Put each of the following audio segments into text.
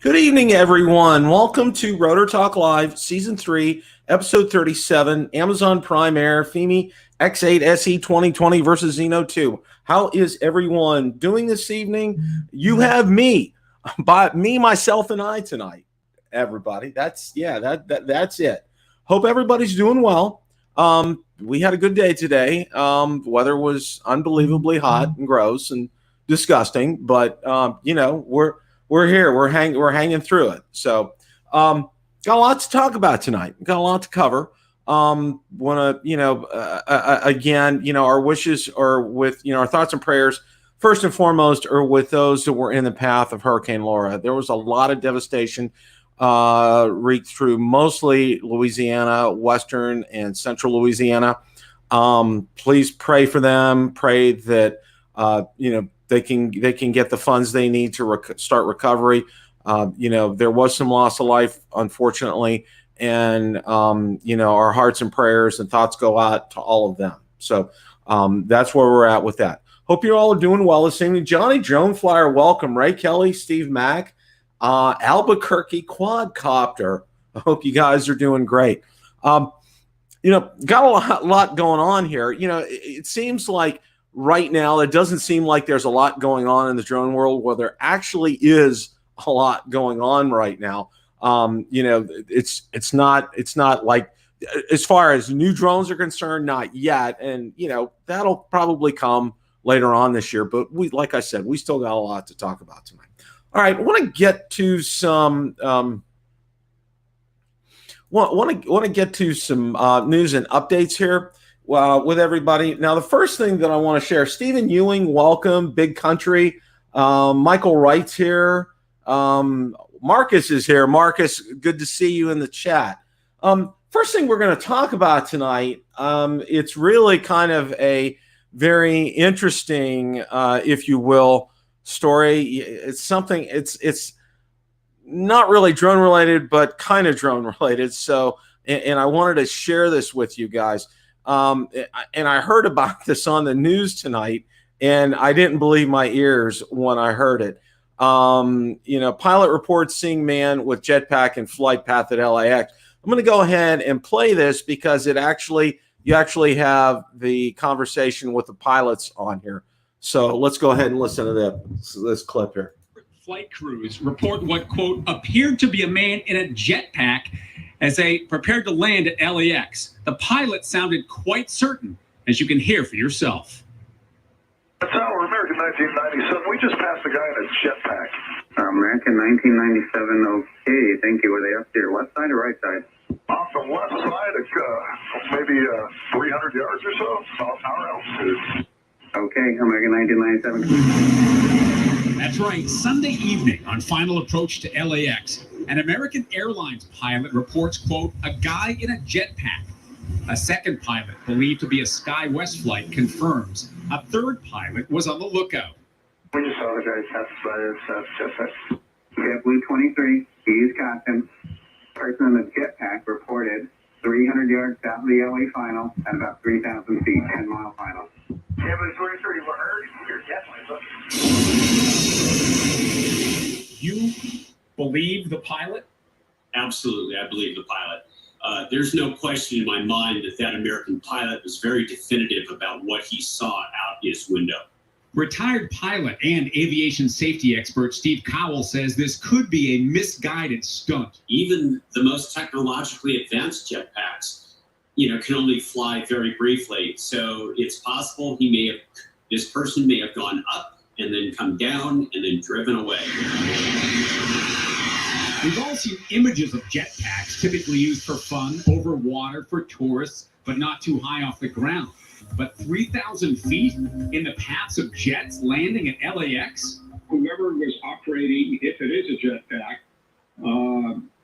Good evening, everyone. Welcome to Rotor Talk Live, Season 3, Episode 37, Amazon Prime Air, Fimi X8 SE 2020 versus Zino 2. How is everyone doing this evening? You have me, myself, and I tonight, everybody. That's it. Hope everybody's doing well. We had a good day today. The weather was unbelievably hot and gross and disgusting, but we're here. We're hanging through it. So, got a lot to talk about tonight. Got a lot to cover. Again, our wishes are with, our thoughts and prayers, first and foremost, are with those that were in the path of Hurricane Laura. There was a lot of devastation wreaked through mostly Louisiana, western and central Louisiana. Please pray for them. Pray that, they can get the funds they need to start recovery. There was some loss of life, unfortunately, and our hearts and prayers and thoughts go out to all of them. So that's where we're at with that. Hope you all are doing well this evening. Johnny Drone Flyer, welcome. Ray Kelly, Steve Mack, Albuquerque Quadcopter. I hope you guys are doing great. Got a lot going on here. It seems like right now, it doesn't seem like there's a lot going on in the drone world, where there actually is a lot going on right now. It's not like, as far as new drones are concerned, not yet. And, that'll probably come later on this year. But like I said, we still got a lot to talk about tonight. All right. I want to get to some, news and updates here. With everybody. Now, the first thing that I want to share, Stephen Ewing, welcome, Big Country. Michael Wright's here. Marcus is here. Marcus, good to see you in the chat. First thing we're going to talk about tonight, it's really kind of a very interesting, if you will, story. It's something, it's not really drone related, but kind of drone related. So, and I wanted to share this with you guys. And I heard about this on the news tonight, and I didn't believe my ears when I heard it. Pilot reports seeing man with jetpack and flight path at LAX. I'm going to go ahead and play this because you actually have the conversation with the pilots on here. So let's go ahead and listen to this clip here. Flight crews report what, quote, appeared to be a man in a jetpack as they prepared to land at LAX. The pilot sounded quite certain, as you can hear for yourself. Tower, American 1997. We just passed a guy in a jetpack. American 1997, okay. Thank you. Were they up to your left side or right side? Off the left side, maybe 300 yards or so, off our altitude. Okay, American 1997. That's right. Sunday evening on final approach to LAX, an American Airlines pilot reports, quote, a guy in a jetpack. A second pilot, believed to be a SkyWest flight, confirms a third pilot was on the lookout. We just saw the guy pass by his jetpack. JetBlue 23, he's captain. Person in the jetpack reported 300 yards south of the LA final at about 3,000 feet, 10-mile final. Yeah, but 23, we're hurt. You're definitely looking. You believe the pilot? Absolutely, I believe the pilot. There's no question in my mind that American pilot was very definitive about what he saw out his window. Retired pilot and aviation safety expert Steve Cowell says this could be a misguided stunt. Even the most technologically advanced jetpacks, can only fly very briefly. So it's possible this person may have gone up and then come down and then driven away. We've all seen images of jetpacks, typically used for fun, over water for tourists, but not too high off the ground. But 3,000 feet in the paths of jets landing at LAX? Whoever was operating, if it is a jetpack,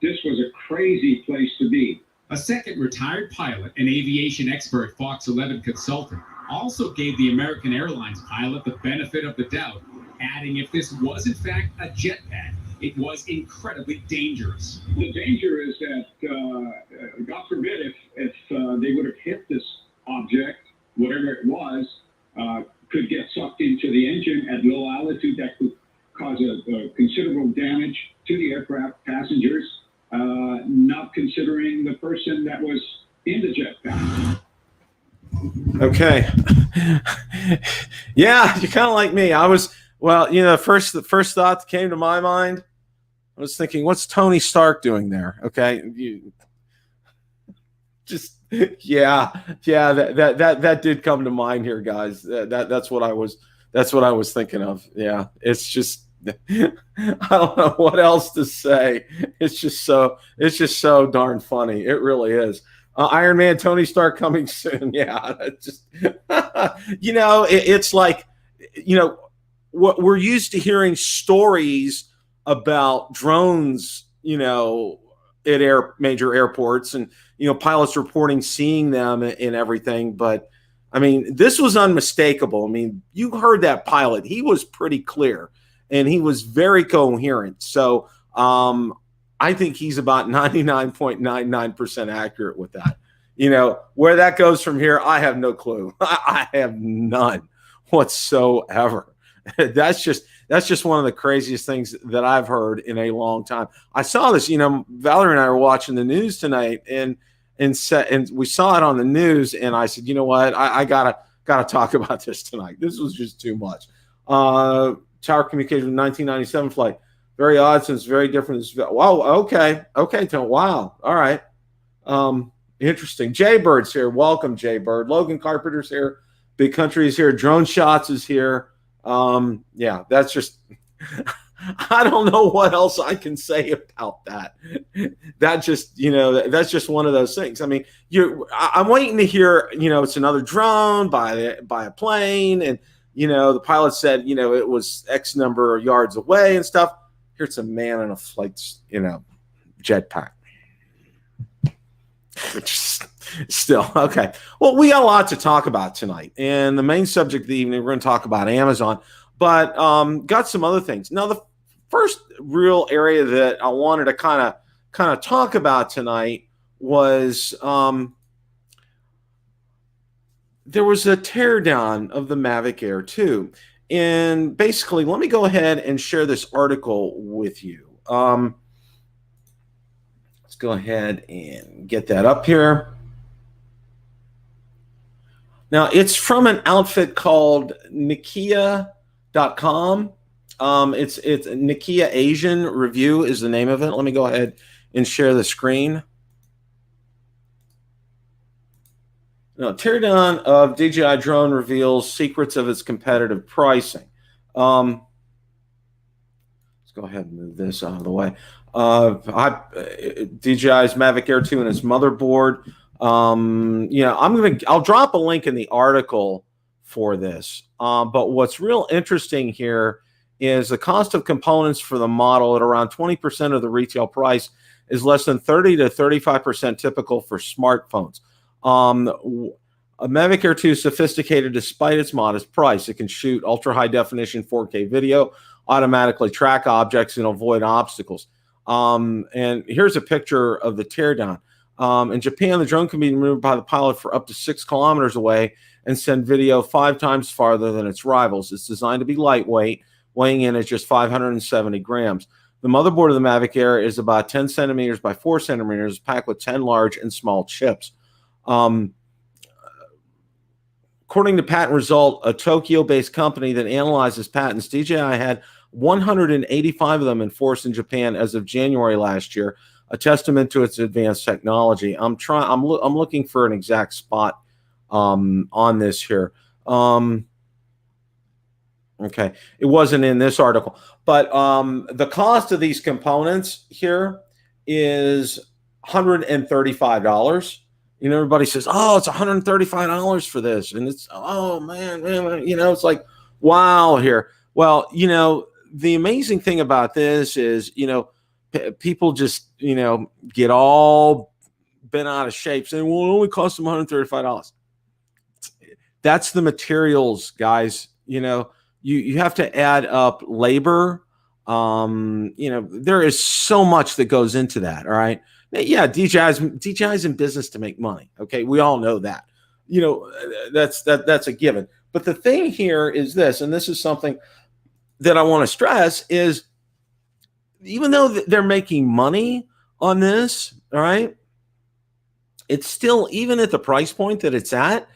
this was a crazy place to be. A second retired pilot and aviation expert, Fox 11 consultant, also gave the American Airlines pilot the benefit of the doubt, adding if this was in fact a jetpack, it was incredibly dangerous. The danger is that, God forbid, if they would have hit this object, whatever it was, could get sucked into the engine at low altitude. That could cause a considerable damage to the aircraft passengers, not considering the person that was in the jetpack. Okay. Yeah, you're kind of like me. I was, well, the first thought that came to my mind, I was thinking, what's Tony Stark doing there? Okay. That did come to mind here, guys. That's what I was thinking of. Yeah. It's just, I don't know what else to say. It's just so darn funny. It really is. Iron Man, Tony Stark coming soon. Yeah, it's just it's like, what we're used to hearing stories about drones, at major airports, and pilots reporting seeing them and everything. But I mean, this was unmistakable. I mean, you heard that pilot; he was pretty clear and he was very coherent. So I think he's about 99.99% accurate with that. Where that goes from here, I have no clue. I have none whatsoever. That's just one of the craziest things that I've heard in a long time. I saw this, Valerie and I were watching the news tonight, and we saw it on the news, and I said, you know what, I gotta talk about this tonight. This was just too much. Tower communication 1997 flight. Very odd, since very different. Wow. Okay. Wow. All right. Interesting. Jaybird's here. Welcome, Jaybird. Logan Carpenter's here. Big Country is here. Drone Shots is here. Yeah, that's just. I don't know what else I can say about that. That's just one of those things. I mean, I'm waiting to hear. It's another drone by a plane, and the pilot said, it was X number of yards away and stuff. Here's a man in a flight, jetpack. Still, okay. Well, we got a lot to talk about tonight. And the main subject of the evening, we're going to talk about Amazon. But got some other things. Now, the first real area that I wanted to kind of talk about tonight was there was a teardown of the Mavic Air 2. And basically, let me go ahead and share this article with you. Let's go ahead and get that up here. Now, it's from an outfit called Nikkei.com. It's Nikkei Asian Review is the name of it. Let me go ahead and share the screen. No, teardown of DJI drone reveals secrets of its competitive pricing. Let's go ahead and move this out of the way. DJI's Mavic Air 2 and its motherboard. I'll drop a link in the article for this. But what's real interesting here is the cost of components for the model at around 20% of the retail price is less than 30 to 35% typical for smartphones. A Mavic Air 2 is sophisticated despite its modest price. It can shoot ultra-high definition 4K video, automatically track objects, and avoid obstacles. And here's a picture of the teardown. In Japan, the drone can be moved by the pilot for up to 6 kilometers away and send video 5 times farther than its rivals. It's designed to be lightweight, weighing in at just 570 grams. The motherboard of the Mavic Air is about 10 centimeters by 4 centimeters, packed with 10 large and small chips. According to Patent Result, a Tokyo-based company that analyzes patents, DJI had 185 of them enforced in Japan as of January last year, a testament to its advanced technology. I'm looking for an exact spot on this here. Okay, it wasn't in this article, but the cost of these components here is $135. Everybody says, "Oh, it's $135 for this," and it's, "Oh man, it's like, wow." Here, well, the amazing thing about this is, people just, get all bent out of shape saying, "Well, it only costs them $135." That's the materials, guys. You have to add up labor, There is so much that goes into that. All right. Yeah, DJI's in business to make money. Okay, we all know that. That's a given. But the thing here is this, and this is something that I want to stress, is even though they're making money on this, all right, it's still, even at the price point that it's at,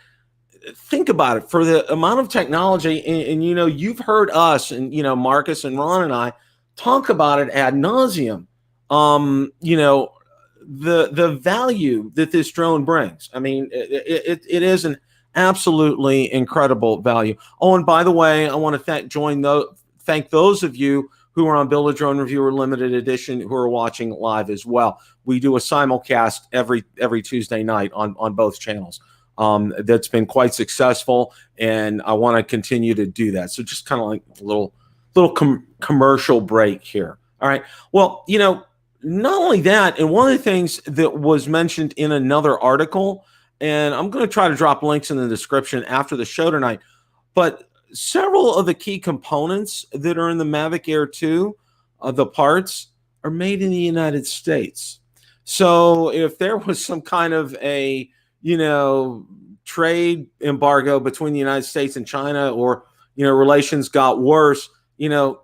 think about it, for the amount of technology, and you've heard us and Marcus and Ron and I talk about it ad nauseum. The value that this drone brings. I mean, it is an absolutely incredible value. Oh, and by the way, I want to thank those of you who are on Build a Drone Reviewer Limited Edition who are watching live as well. We do a simulcast every Tuesday night on both channels. That's been quite successful, and I want to continue to do that. So just kind of like a little commercial break here. All right. Well, not only that, and one of the things that was mentioned in another article, and I'm going to try to drop links in the description after the show tonight, but several of the key components that are in the Mavic Air 2, the parts, are made in the United States. So if there was some kind of a trade embargo between the United States and China, or relations got worse,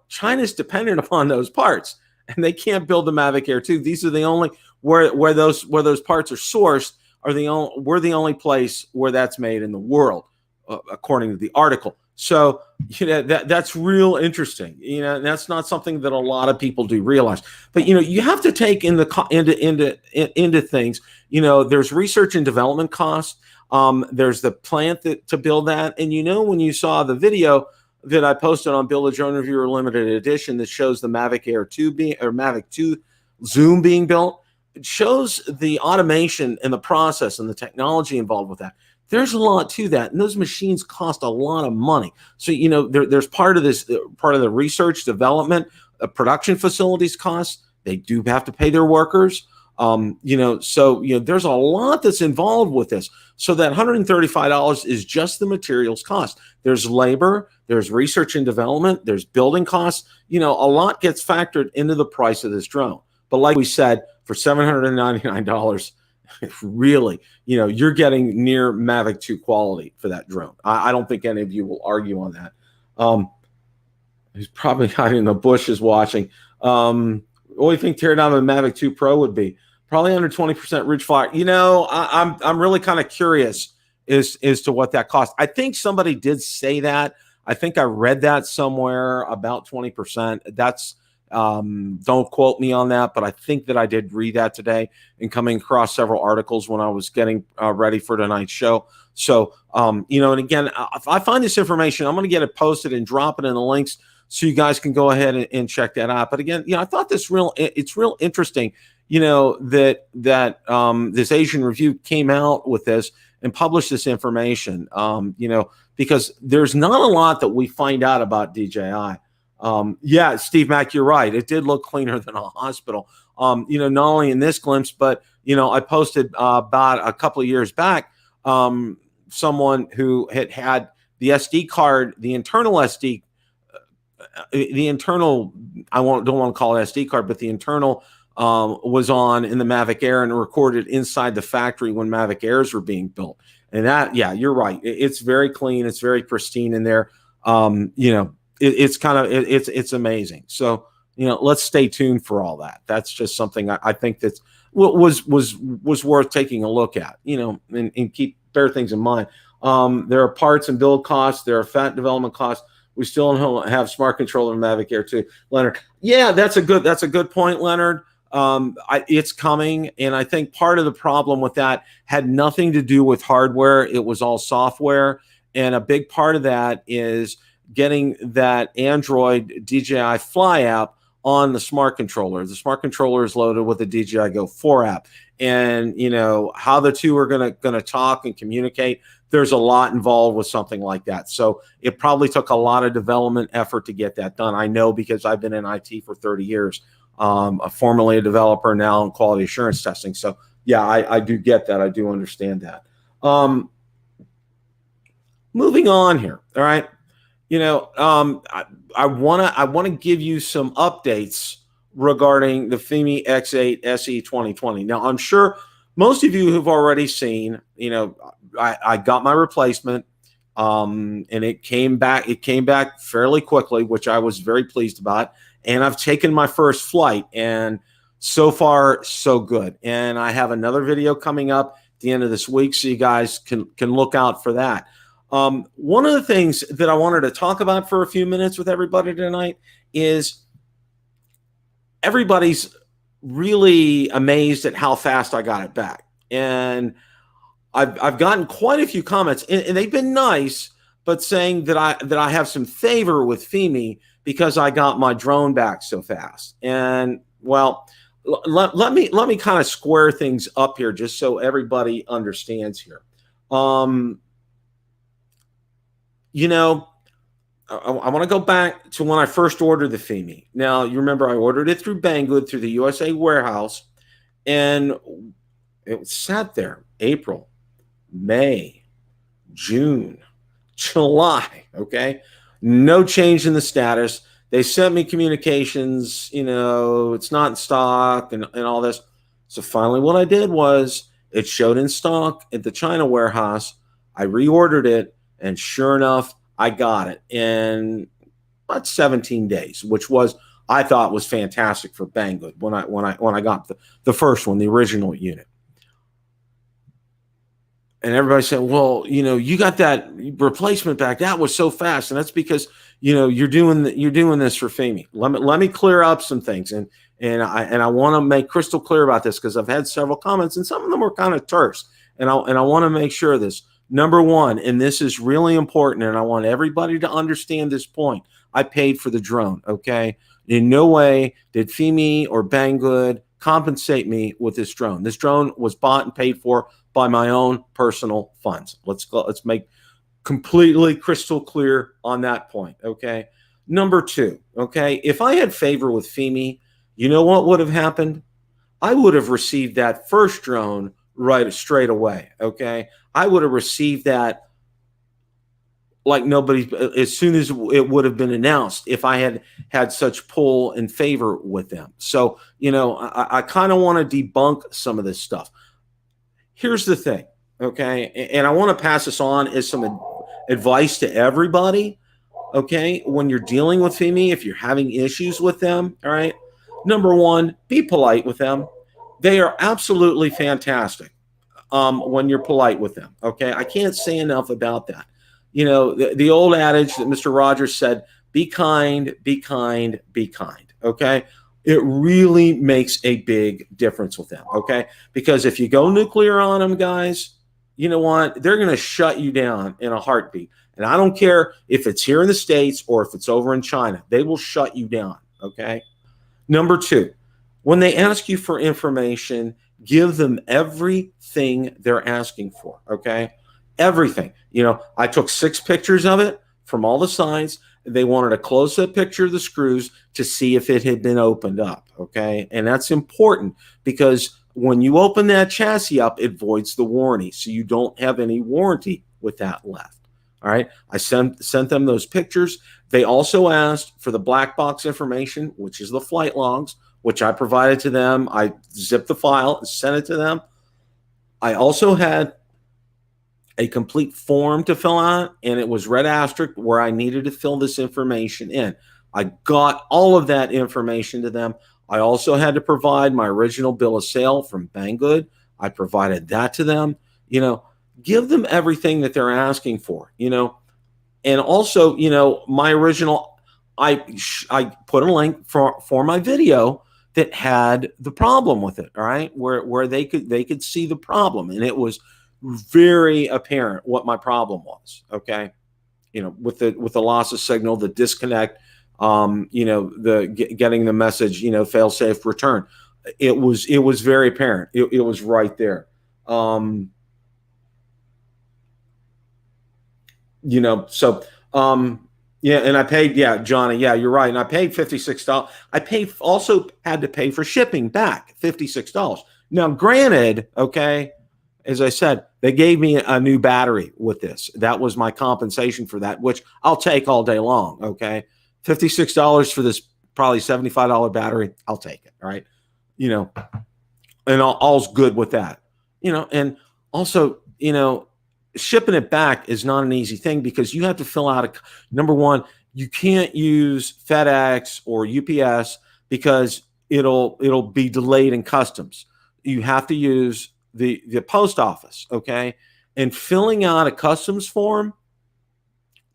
China's dependent upon those parts, and they can't build the Mavic Air 2. These are the only where those parts are sourced. We're the only place where that's made in the world, according to the article. So that's real interesting. That's not something that a lot of people do realize. But you have to take into things. There's research and development costs. There's the plant to build that. And when you saw the video that I posted on Build a Drone Reviewer Limited Edition that shows the Mavic Air 2 Mavic 2 Zoom being built, it shows the automation and the process and the technology involved with that. There's a lot to that, and those machines cost a lot of money. So there's part of the research, development, production facilities costs. They do have to pay their workers. So there's a lot that's involved with this. So that $135 is just the materials cost. There's labor, there's research and development, there's building costs. A lot gets factored into the price of this drone. But like we said, for $799, really, you're getting near Mavic 2 quality for that drone. I don't think any of you will argue on that. He's probably hiding in the bushes watching. What do you think teardown of a Mavic 2 Pro would be? Probably under 20% ridge fire. I'm really kind of curious as to what that costs. I think somebody did say that. I think I read that somewhere, about 20%. That's don't quote me on that, but I think that I did read that today and coming across several articles when I was getting ready for tonight's show. So, and again, if I find this information, I'm going to get it posted and drop it in the links so you guys can go ahead and check that out. But again, I thought it's real interesting, that this Asian Review came out with this and published this information, because there's not a lot that we find out about DJI. Yeah, Steve Mack, you're right. It did look cleaner than a hospital. Not only in this glimpse, but, I posted about a couple of years back, someone who had the SD card, the internal SD, I don't want to call it SD card, but the internal was on in the Mavic Air and recorded inside the factory when Mavic Airs were being built. And that, yeah, you're right. It's very clean. It's very pristine in there. It's amazing. So, let's stay tuned for all that. That's just something I think that's was worth taking a look at, and bear things in mind. There are parts and build costs. There are fat development costs. We still don't have smart controller in Mavic Air 2. Leonard. Yeah, that's a good point, Leonard. It's coming. And I think part of the problem with that had nothing to do with hardware. It was all software. And a big part of that is getting that Android DJI Fly app on the smart controller. The smart controller is loaded with the DJI Go 4 app. And, how the two are going to talk and communicate, there's a lot involved with something like that. So it probably took a lot of development effort to get that done. I know, because I've been in IT for 30 years, formerly a developer, now in quality assurance testing. So yeah, I do get that. I do understand that. Moving on here. All right. I want to give you some updates regarding the Fimi X8 SE 2020. Now, I'm sure most of you have already seen, I got my replacement, and it came back fairly quickly, which I was very pleased about. And I've taken my first flight, and so far, so good. And I have another video coming up at the end of this week, so you guys can look out for that. One of the things that I wanted to talk about for a few minutes with everybody tonight is everybody's really amazed at how fast I got it back. And I've gotten quite a few comments, and they've been nice, but saying that I have some favor with Fimi because I got my drone back so fast. And well, let me kind of square things up here just so everybody understands here. I want to go back to when I first ordered the Fimi. Now, you remember I ordered it through Banggood, through the USA warehouse, and it sat there April, May, June, July, okay? No change in the status. They sent me communications, it's not in stock and all this. So finally what I did was it showed in stock at the China warehouse. I reordered it, and sure enough, I got it in about 17 days, which I thought was fantastic for Banggood when I got the first one, the original unit. And everybody said, well, you got that replacement back. That was so fast. And that's because, you're doing this for Fimi. Let me clear up some things. And I want to make crystal clear about this because I've had several comments, and some of them were kind of terse. And I want to make sure of this. Number one, and this is really important, and I want everybody to understand this point. I paid for the drone, okay? In no way did Fimi or Banggood compensate me with this drone. This drone was bought and paid for by my own personal funds. Let's make completely crystal clear on that point, okay? Number two, okay, if I had favor with Fimi, you know what would have happened? I would have received that first drone right straight away, okay? I would have received that like nobody, as soon as it would have been announced, if I had such pull and favor with them. So, I kind of want to debunk some of this stuff. Here's the thing, okay? And I want to pass this on as some advice to everybody, okay? When you're dealing with Fimi, if you're having issues with them, all right? Number one, be polite with them. They are absolutely fantastic when you're polite with them, okay? I can't say enough about that. The old adage that Mr. Rogers said, be kind, be kind, be kind, okay? It really makes a big difference with them, okay? Because if you go nuclear on them, guys, you know what? They're going to shut you down in a heartbeat. And I don't care if it's here in the States or if it's over in China. They will shut you down, okay? Number two, when they ask you for information, give them everything they're asking for, okay? Everything. I took 6 pictures of it from all the sides. They wanted a close-up picture of the screws to see if it had been opened up, okay? And that's important because when you open that chassis up, it voids the warranty, so you don't have any warranty with that left, all right? I sent them those pictures. They also asked for the black box information, which is the flight logs, which I provided to them. I zipped the file and sent it to them. I also had a complete form to fill out, and it was red asterisk where I needed to fill this information in. I got all of that information to them. I also had to provide my original bill of sale from Banggood. I provided that to them. Give them everything that they're asking for, and also, my original, I put a link for my video that had the problem with it, all right, where they could see the problem, and it was very apparent what my problem was, okay? With the loss of signal, the disconnect, getting the message, fail safe return. It was very apparent. It was right there. Yeah, and I paid, yeah, Johnny, yeah, you're right. And I paid $56. I also had to pay for shipping back, $56. Now, granted, okay, as I said, they gave me a new battery with this. That was my compensation for that, which I'll take all day long. Okay. $56 for this probably $75 battery. I'll take it. All right. You know, and all's good with that, you know, and also, you know, shipping it back is not an easy thing because you have to fill out number one, you can't use FedEx or UPS because it'll be delayed in customs. You have to use the post office, okay? And filling out a customs form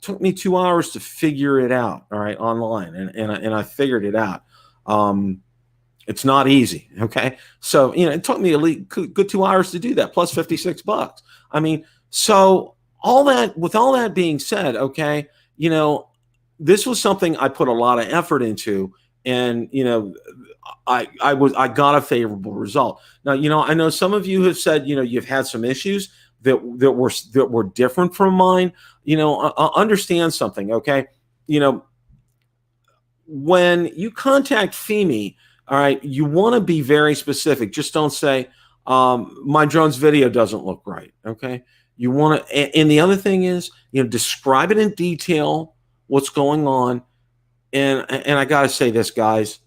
took me 2 hours to figure it out, all right, online, and I figured it out. It's not easy, okay? So, you know, it took me a good 2 hours to do that, plus $56. I mean, so with all that being said, okay, you know, this was something I put a lot of effort into, and, you know, I got a favorable result. Now, you know, I know some of you have said, you know, you've had some issues that were different from mine. You know, understand something, okay? You know, when you contact Fimi, all right, you want to be very specific. Just don't say, my drone's video doesn't look right, okay? You want to, and the other thing is, you know, describe it in detail, what's going on. And I got to say this, guys,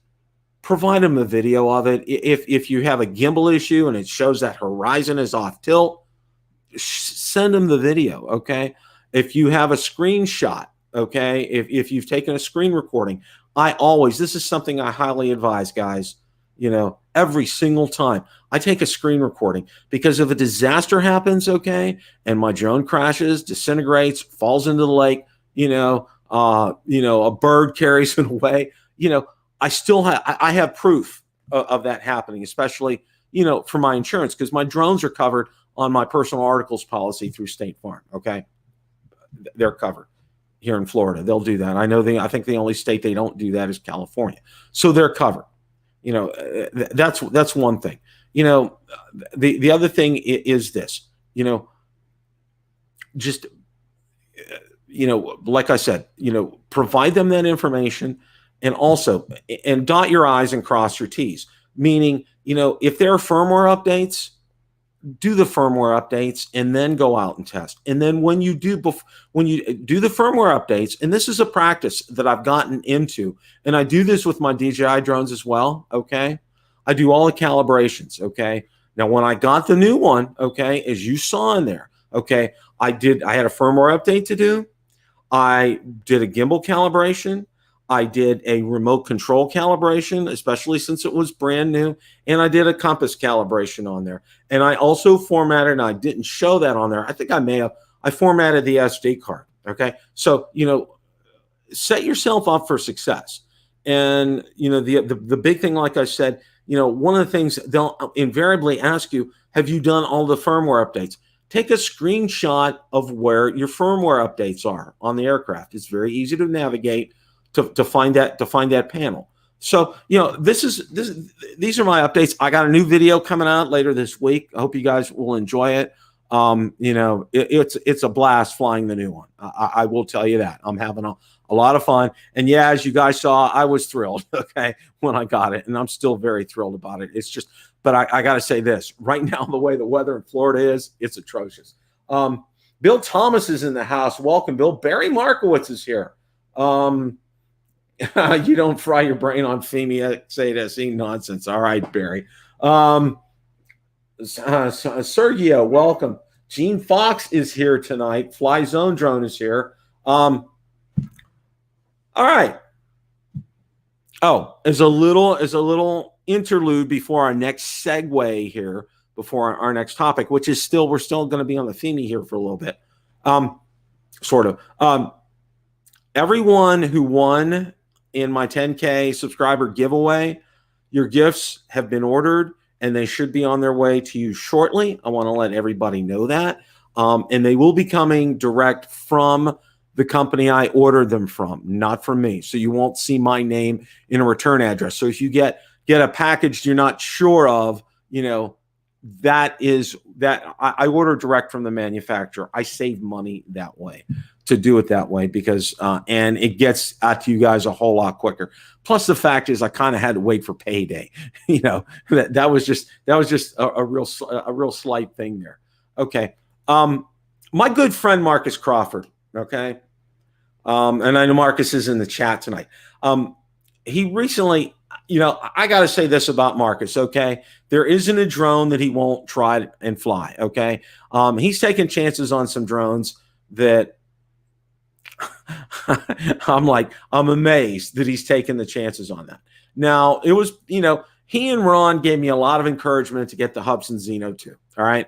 provide them a video of it. If you have a gimbal issue and it shows that horizon is off tilt, send them the video, okay? If you have a screenshot, okay, if you've taken a screen recording, this is something I highly advise, guys, you know, every single time I take a screen recording, because if a disaster happens, okay, and my drone crashes, disintegrates, falls into the lake, you know, a bird carries it away, you know, I have proof of that happening, especially, you know, for my insurance, because my drones are covered on my personal articles policy through State Farm. Okay. They're covered here in Florida. They'll do that. I think the only state they don't do that is California. So they're covered. You know, that's one thing. You know, the other thing is this, you know, just, you know, like I said, you know, provide them that information, and also, and dot your I's and cross your T's, meaning, you know, if there are firmware updates, do the firmware updates and then go out and test. And then when you do the firmware updates, and this is a practice that I've gotten into, and I do this with my DJI drones as well, okay? I do all the calibrations, okay? Now, when I got the new one, okay, as you saw in there, okay, I had a firmware update to do. I did a gimbal calibration. I did a remote control calibration, especially since it was brand new. And I did a compass calibration on there. And I also formatted, and I didn't show that on there. I think I formatted the SD card. Okay. So, you know, set yourself up for success. And, you know, the big thing, like I said, you know, one of the things they'll invariably ask you, have you done all the firmware updates? Take a screenshot of where your firmware updates are on the aircraft. It's very easy to navigate to find that panel. So, you know, these are my updates. I got a new video coming out later this week. I hope you guys will enjoy it. You know, it's a blast flying the new one. I will tell you that. I'm having a lot of fun. And yeah, as you guys saw, I was thrilled, okay, when I got it. And I'm still very thrilled about it. It's just, but I got to say this, right now, the way the weather in Florida is, it's atrocious. Bill Thomas is in the house. Welcome, Bill. Barry Markowitz is here. You don't fry your brain on Fimi X8 SE nonsense. All right, Barry. Sergio, welcome. Gene Fox is here tonight. Fly Zone Drone is here. All right. Oh, as a little interlude before our next segue here, before our next topic, which is we're still going to be on the Fimi here for a little bit. Sort of. Everyone who won in my 10K subscriber giveaway, your gifts have been ordered and they should be on their way to you shortly. I want to let everybody know that. And they will be coming direct from the company I ordered them from, not from me. So you won't see my name in a return address. So if you get a package you're not sure of, you know, that I order direct from the manufacturer. I save money that way to do it that way because and it gets out to you guys a whole lot quicker. Plus the fact is I kind of had to wait for payday. You know, that was just a real slight thing there. Okay. My good friend Marcus Crawford. Okay. And I know Marcus is in the chat tonight. He recently, I got to say this about Marcus. Okay. There isn't a drone that he won't try and fly. Okay. He's taken chances on some drones that I'm amazed that he's taken the chances on that. Now, it was, he and Ron gave me a lot of encouragement to get the Hubsan Zino too. All right.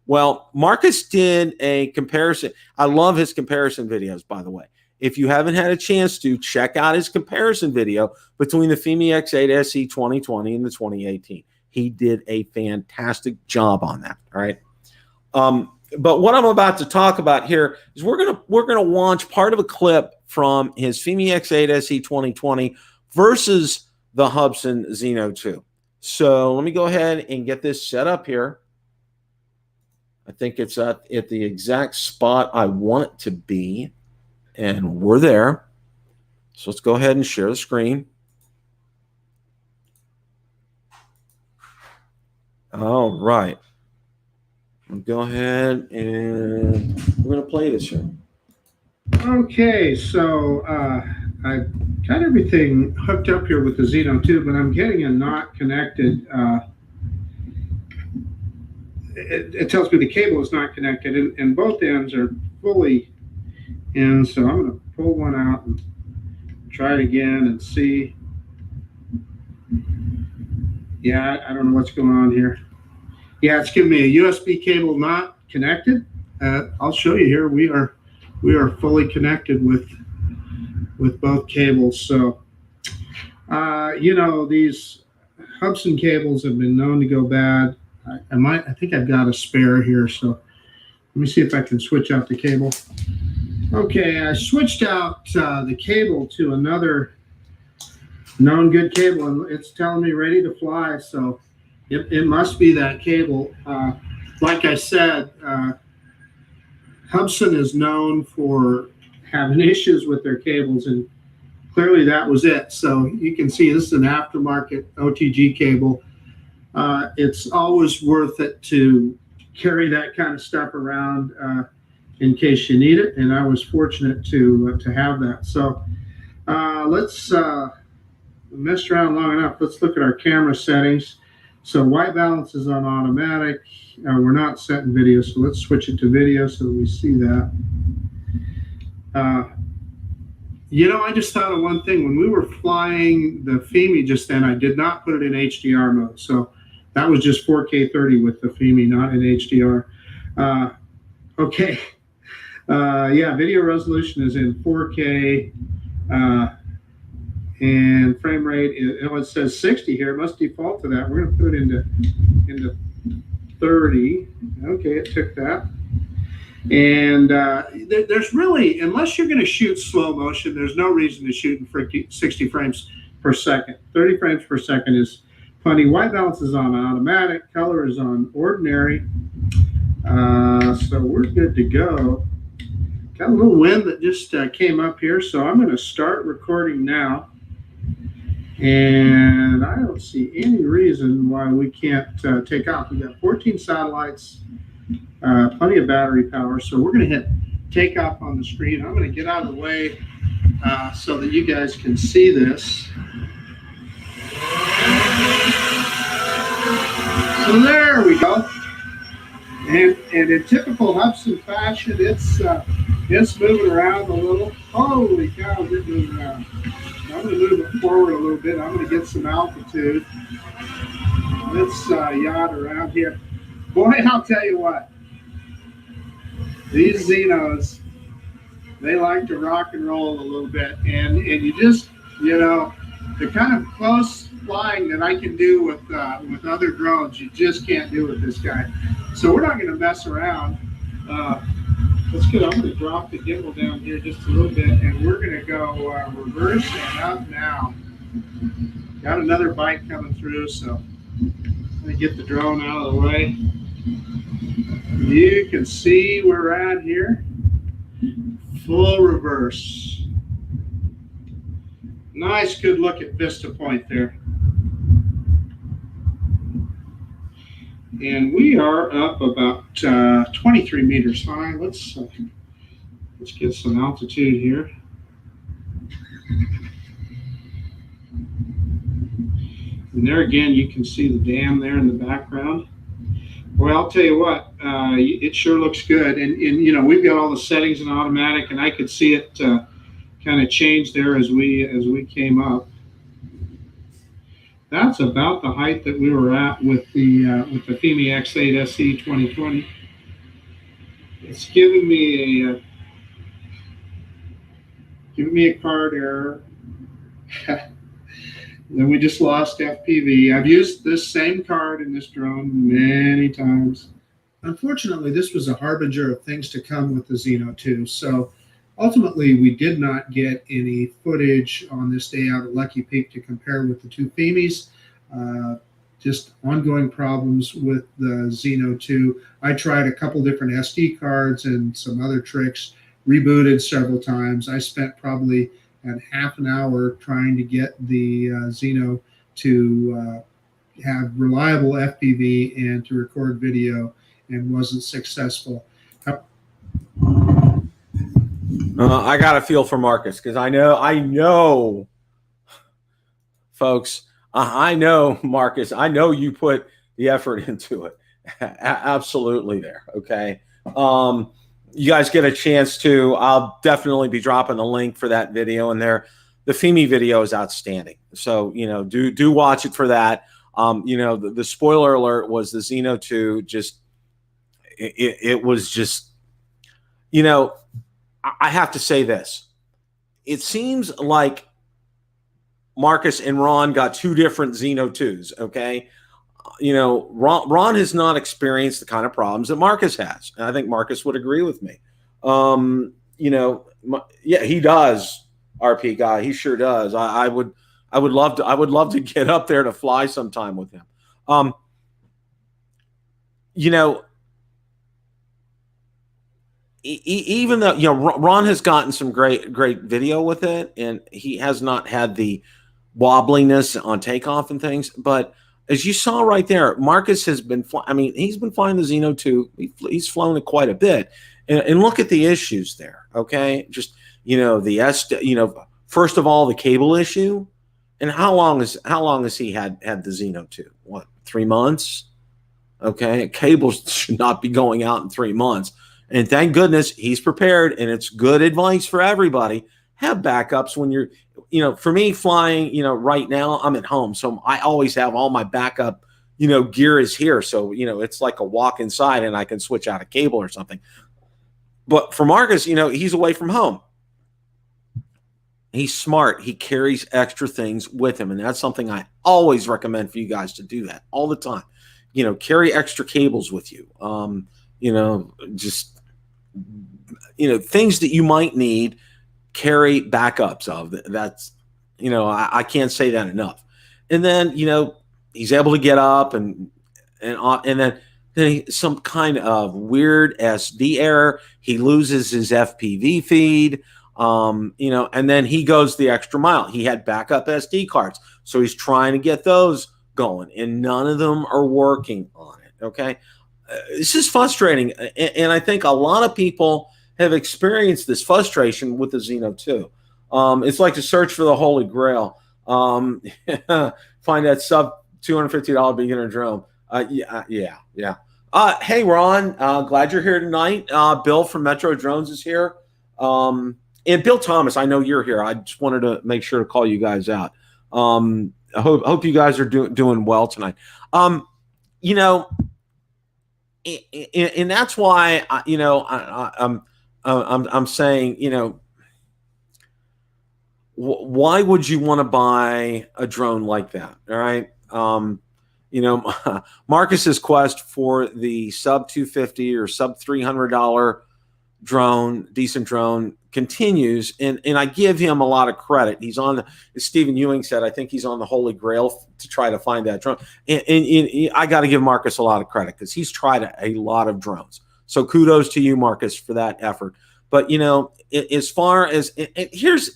Well, Marcus did a comparison. I love his comparison videos, by the way. If you haven't had a chance to, check out his comparison video between the Fimi X8 SE 2020 and the 2018. He did a fantastic job on that. All right. But what I'm about to talk about here is we're gonna launch part of a clip from his Fimi X8 SE 2020 versus the Hubsan Zino 2. So let me go ahead and get this set up here. I think it's at the exact spot I want it to be, and we're there. So let's go ahead and share the screen. All right. We'll go ahead and we're going to play this here. Okay, so I got everything hooked up here with the Zino 2, but I'm getting a not connected. It tells me the cable is not connected, and both ends are fully in. So I'm going to pull one out and try it again and see. Yeah, I don't know what's going on here. Yeah, it's giving me a USB cable not connected. I'll show you here. We are fully connected with both cables. So, these Hubsan cables have been known to go bad. I think I've got a spare here. So let me see if I can switch out the cable. Okay, I switched out the cable to another known good cable, and it's telling me ready to fly. So it must be that cable. Like I said, Hubsan is known for having issues with their cables, and clearly that was it. So you can see this is an aftermarket OTG cable. It's always worth it to carry that kind of stuff around in case you need it, and I was fortunate to have that. So let's mess around long enough. Let's look at our camera settings. So white balance is on automatic. We're not setting video, so let's switch it to video so that we see that. I just thought of one thing. When we were flying the Fimi just then, I did not put it in HDR mode. So that was just 4K 30 with the Fimi, not in HDR. Okay. Yeah, video resolution is in 4K. And frame rate, it says 60 here. It must default to that. We're going to put it into 30. Okay, it took that. And there's really, unless you're going to shoot slow motion, there's no reason to shoot in 60 frames per second. 30 frames per second is plenty. White balance is on automatic. Color is on ordinary. So we're good to go. Got a little wind that just came up here, so I'm going to start recording now. And I don't see any reason why we can't take off. We got 14 satellites, plenty of battery power. So we're going to hit takeoff on the screen. I'm going to get out of the way so that you guys can see this. So there we go. And in typical Hubsan fashion, it's moving around a little. Holy cow, it's moving around. I'm going to move it forward a little bit. I'm going to get some altitude. Let's yacht around here. Boy, I'll tell you what. These Zinos, they like to rock and roll a little bit. And you just, the kind of close flying that I can do with other drones, you just can't do with this guy. So we're not going to mess around. That's good. I'm going to drop the gimbal down here just a little bit, and we're going to go reverse and up now. Got another bike coming through, so I'm going to get the drone out of the way. You can see where we're at here. Full reverse. Nice, good look at Vista Point there. And we are up about 23 meters high. Let's get some altitude here. And there again, you can see the dam there in the background. Well, I'll tell you what, it sure looks good. And you know, we've got all the settings in automatic, and I could see it kind of change there as we came up. That's about the height that we were at with the Fimi X8 SE 2020. It's giving me a card error. Then we just lost FPV. I've used this same card in this drone many times. Unfortunately, this was a harbinger of things to come with the Zino 2. So ultimately, we did not get any footage on this day out at Lucky Peak to compare with the two Fimis. Just ongoing problems with the Zino 2. I tried a couple different SD cards and some other tricks, rebooted several times. I spent probably half an hour trying to get the Zino to have reliable FPV and to record video, and wasn't successful. I got a feel for Marcus, because I know, folks, I know, Marcus, I know you put the effort into it. Absolutely there, okay? You guys get a chance to, I'll definitely be dropping the link for that video in there. The Fimi video is outstanding. So, you know, do watch it for that. You know, the spoiler alert was the Zino 2 just, it was just, you know, I have to say this. It seems like Marcus and Ron got two different Zino 2s, okay? You know, Ron has not experienced the kind of problems that Marcus has. And I think Marcus would agree with me. You know, yeah, he does, RP guy. He sure does. I would love to get up there to fly sometime with him. You know, even though, you know, Ron has gotten some great video with it, and he has not had the wobbliness on takeoff and things, but as you saw right there, Marcus has been, I mean, he's been flying the Zino 2. He's flown it quite a bit. And look at the issues there, okay? Just, you know, you know, first of all, the cable issue. And how long has he had the Zino 2? What, 3 months? Okay, cables should not be going out in 3 months. And thank goodness he's prepared, and it's good advice for everybody. Have backups when you're, you know, for me flying, you know, right now I'm at home. So I always have all my backup, you know, gear is here. So, you know, it's like a walk inside and I can switch out a cable or something. But for Marcus, you know, he's away from home. He's smart. He carries extra things with him. And that's something I always recommend for you guys to do that all the time. You know, carry extra cables with you. You know, just, you know, things that you might need, carry backups of. That's, you know, I can't say that enough. And then, you know, he's able to get up and then some kind of weird SD error. He loses his FPV feed, you know, and then he goes the extra mile. He had backup SD cards, so he's trying to get those going, and none of them are working on it. Okay, this is frustrating, and I think a lot of people have experienced this frustration with the Zino 2. It's like to search for the Holy Grail. Find that sub $250 beginner drone. Yeah. Hey, Ron, glad you're here tonight. Bill from Metro Drones is here. And Bill Thomas, I know you're here. I just wanted to make sure to call you guys out. I hope you guys are doing well tonight. You know, and that's why, you know, I'm saying, you know, why would you want to buy a drone like that? All right. You know, Marcus's quest for the sub $250 or sub $300 drone, decent drone, continues, and I give him a lot of credit. He's on, as Stephen Ewing said, I think he's on the Holy Grail to try to find that drone. And I got to give Marcus a lot of credit because he's tried a lot of drones. So kudos to you, Marcus, for that effort. But you know, as far as here's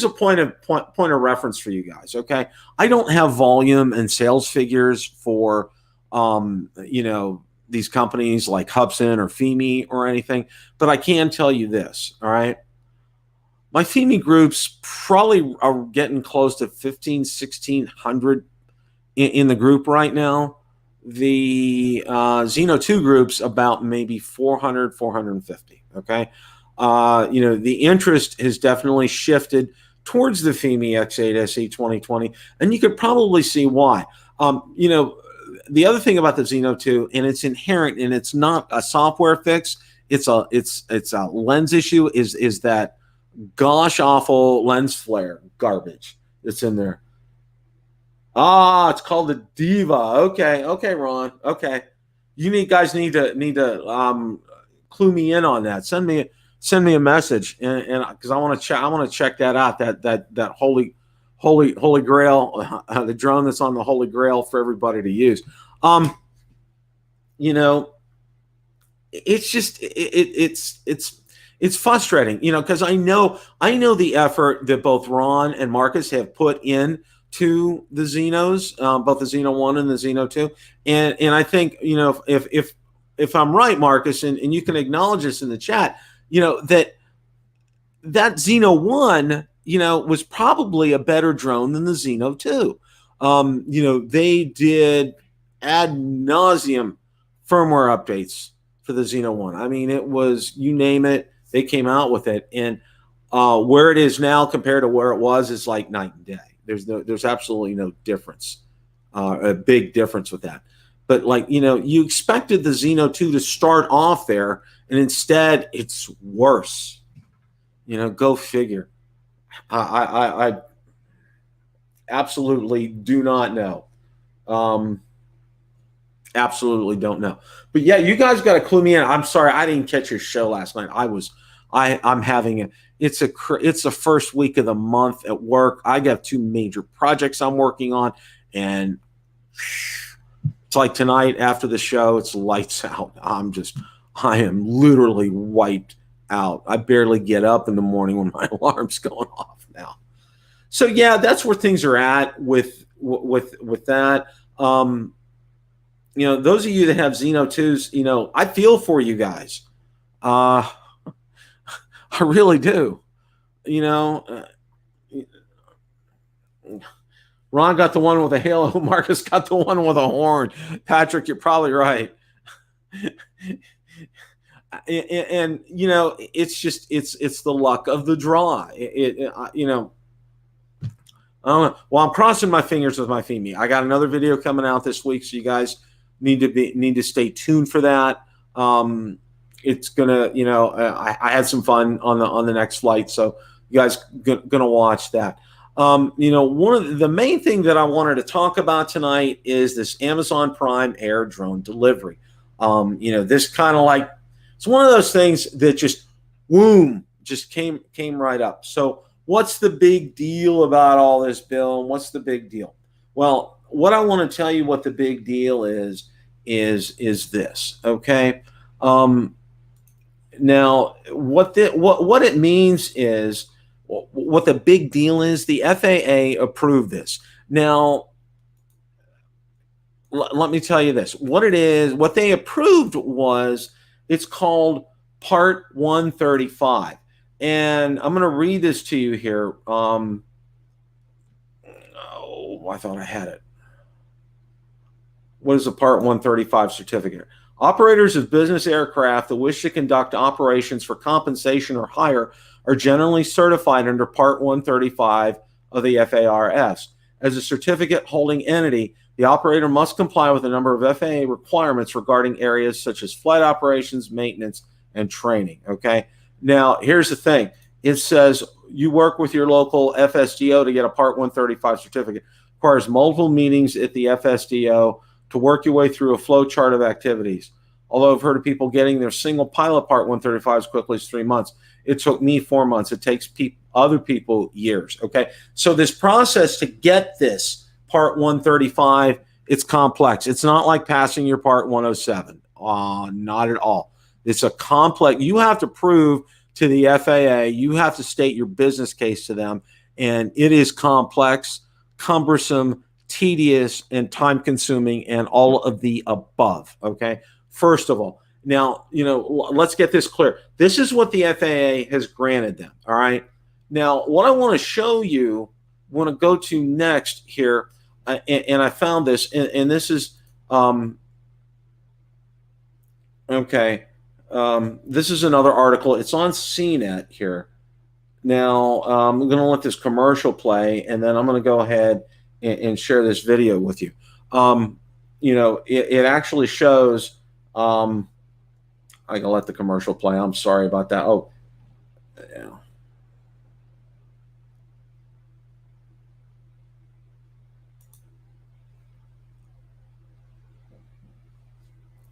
a point of reference for you guys. Okay, I don't have volume and sales figures for these companies like Hubsan or Fimi or anything, but I can tell you this, all right? My Fimi groups probably are getting close to 1,600 in the group right now. The Zino 2 group's about maybe 400, 450, okay? The interest has definitely shifted towards the Fimi X8 SE 2020, and you could probably see why. The other thing about the Zino 2, and it's inherent, and it's not a software fix, it's a lens issue, is that gosh awful lens flare garbage that's in there. It's called the Diva. Okay, Ron. Okay, you guys need to clue me in on that. Send me a message, and because I want to check that out. That holy grail, the drone that's on the holy grail for everybody to use. It's just it's frustrating, because I know the effort that both Ron and Marcus have put in to the Zinos, both the Zino 1 and the Zino 2, and I think if I'm right, Marcus, and you can acknowledge this in the chat, that Zino 1, was probably a better drone than the Zino 2. They did ad nauseum firmware updates for the Zino 1. I mean, it was, you name it, they came out with it. And where it is now compared to where it was is like night and day. There's absolutely no difference, a big difference with that. But you expected the Zino 2 to start off there, and instead it's worse. Go figure. I absolutely do not know. Absolutely don't know. But yeah, you guys got to clue me in. I'm sorry, I didn't catch your show last night. I'm having it's the first week of the month at work. I got 2 major projects I'm working on, and it's like tonight after the show, it's lights out. I am literally wiped out. I barely get up in the morning when my alarm's going off now. So yeah, that's where things are at with that. Those of you that have Zino 2s, I feel for you guys. I really do. Ron got the one with a halo. Marcus got the one with a horn. Patrick, you're probably right. And it's just it's the luck of the draw. I don't know. Well, I'm crossing my fingers with my Fimi. I got another video coming out this week, so you guys need to stay tuned for that. It's gonna, I had some fun on the next flight, so you guys gonna watch that. One of the main thing that I wanted to talk about tonight is this Amazon Prime Air drone delivery. This kind of like, it's one of those things that just came right up. So what's the big deal about all this, Bill? And what's the big deal? Well, what I want to tell you what the big deal is this, okay? Now, what it means is, what the big deal is, the FAA approved this. Now, let me tell you this. What it is, what they approved was, it's called Part 135. And I'm going to read this to you here. I thought I had it. What is a Part 135 certificate? Operators of business aircraft that wish to conduct operations for compensation or hire are generally certified under Part 135 of the FARS. As a certificate holding entity, the operator must comply with a number of FAA requirements regarding areas such as flight operations, maintenance, and training. Okay. Now, here's the thing. It says you work with your local FSDO to get a Part 135 certificate. It requires multiple meetings at the FSDO to work your way through a flow chart of activities. Although I've heard of people getting their single pilot Part 135 as quickly as 3 months. It took me 4 months. It takes other people years. Okay. So this process to get this Part 135, it's complex. It's not like passing your Part 107. Not at all. It's a complex. You have to prove to the FAA, you have to state your business case to them, and it is complex, cumbersome, tedious and time consuming and all of the above. Okay. First of all, now, let's get this clear. This is what the FAA has granted them. All right. Now, what I want to show you, want to go to next here, and I found this, and this is, okay. This is another article. It's on CNET here. Now, I'm going to let this commercial play, and then I'm going to go ahead and share this video with you. It actually shows, I can let the commercial play. I'm sorry about that. Oh, yeah.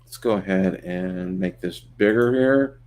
Let's go ahead and make this bigger here.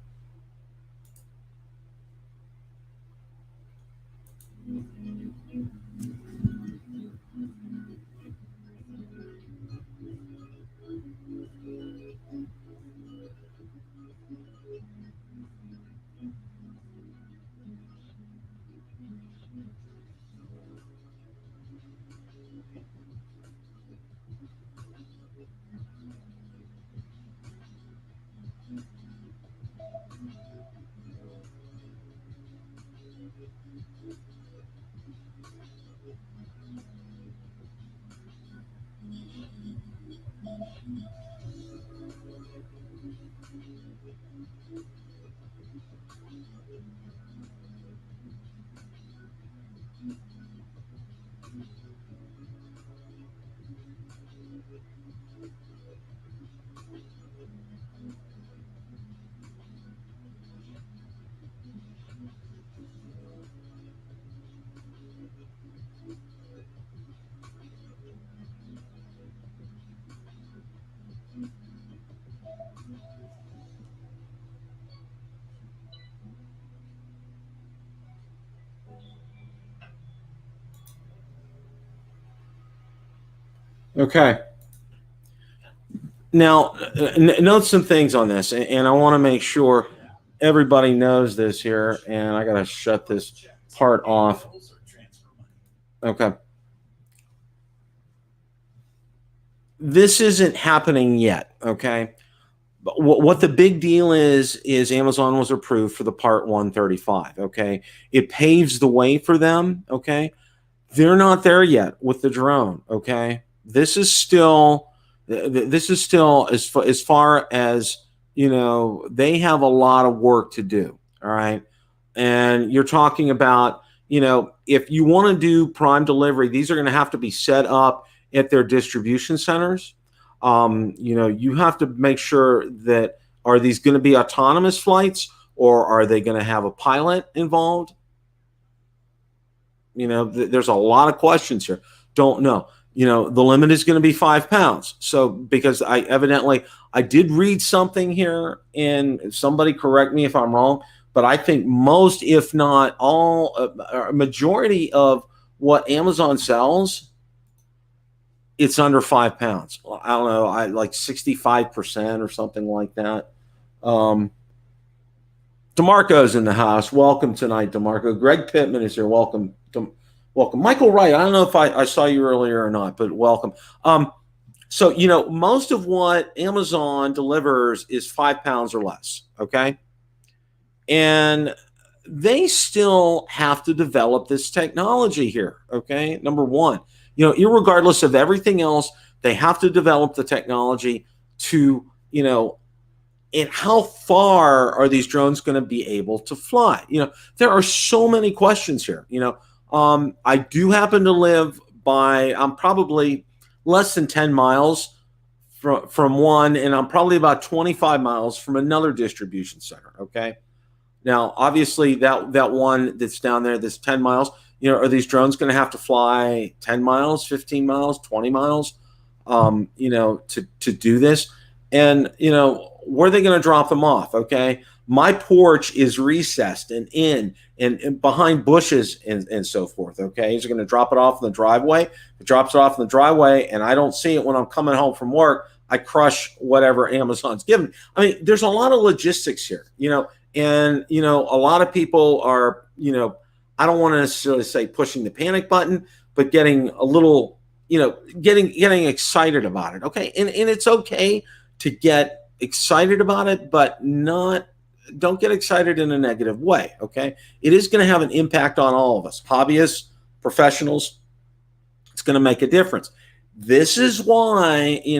Okay. Now, note some things on this, and I want to make sure everybody knows this here, and I got to shut this part off. Okay. This isn't happening yet, okay? But what the big deal is Amazon was approved for the Part 135, okay? It paves the way for them, okay? They're not there yet with the drone, okay? This is still as far as, they have a lot of work to do, all right? And you're talking about, if you want to do prime delivery, these are going to have to be set up at their distribution centers. You have to make sure that, are these going to be autonomous flights, or are they going to have a pilot involved? There's a lot of questions here. Don't know. The limit is going to be 5 pounds. So, because I did read something here, and somebody correct me if I'm wrong, but I think most, if not all, majority of what Amazon sells, it's under 5 pounds. I don't know, like 65% or something like that. DeMarco's in the house. Welcome tonight, DeMarco. Greg Pittman is here. Welcome. Welcome. Michael Wright, I don't know if I saw you earlier or not, but welcome. So, most of what Amazon delivers is 5 pounds or less, okay? And they still have to develop this technology here, okay? Number one, irregardless of everything else, they have to develop the technology to, and how far are these drones going to be able to fly? There are so many questions here, I do happen to live I'm probably less than 10 miles from one, and I'm probably about 25 miles from another distribution center, okay? Now, obviously, that one that's down there, that's 10 miles, are these drones going to have to fly 10 miles, 15 miles, 20 miles, to do this? And, where are they going to drop them off, okay? My porch is recessed and in and behind bushes and so forth, okay? Is it going to drop it off in the driveway? If it drops it off in the driveway and I don't see it when I'm coming home from work, I crush whatever Amazon's given. I mean, there's a lot of logistics here, and, a lot of people are, I don't want to necessarily say pushing the panic button, but getting a little getting excited about it. Okay. And it's okay to get excited about it, but don't get excited in a negative way. Okay. It is going to have an impact on all of us, hobbyists, professionals. It's going to make a difference. This is why, we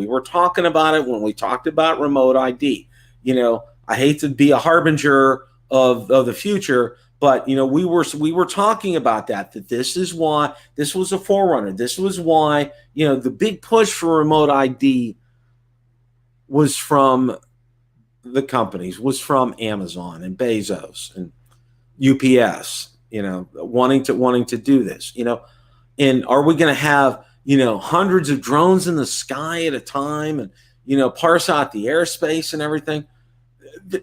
were talking about it when we talked about remote ID. I hate to be a harbinger of the future, but we were talking about that this is why this was a forerunner. This was why the big push for remote ID was from the companies, was from Amazon and Bezos and UPS, wanting to do this, and are we going to have hundreds of drones in the sky at a time and parse out the airspace and everything?